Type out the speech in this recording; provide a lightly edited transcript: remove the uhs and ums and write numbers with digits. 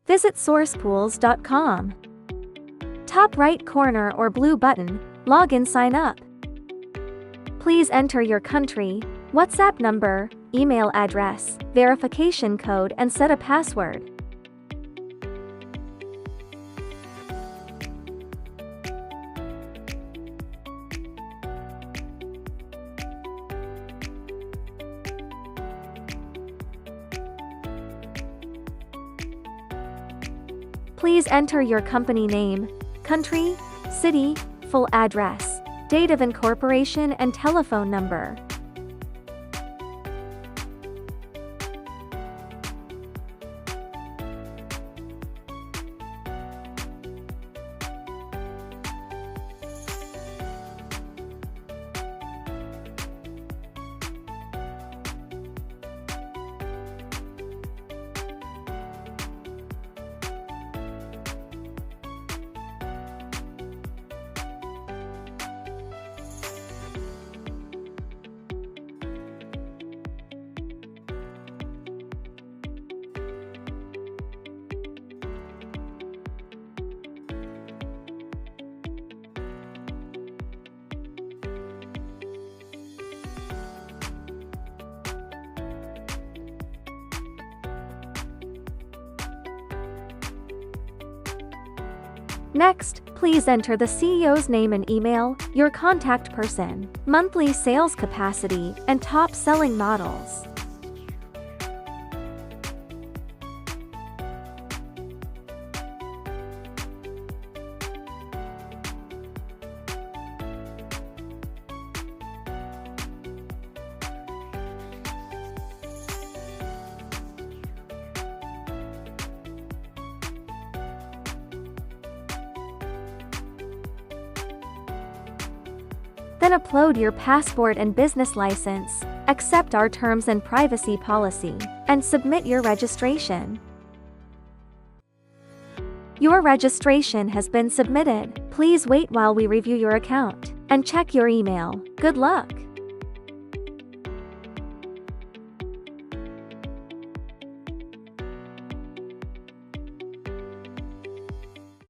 Visit sourcepools.com. Top right corner or blue button, login sign up. Please enter your country, WhatsApp number, email address, verification code and set a password. Please enter your company name, country, city, full address, date of incorporation and telephone number. Next, please enter the CEO's name and email, your contact person, monthly sales capacity, and top selling models. Then upload your passport and business license, accept our terms and privacy policy, and submit your registration. Your registration has been submitted. Please wait while we review your account and check your email. Good luck!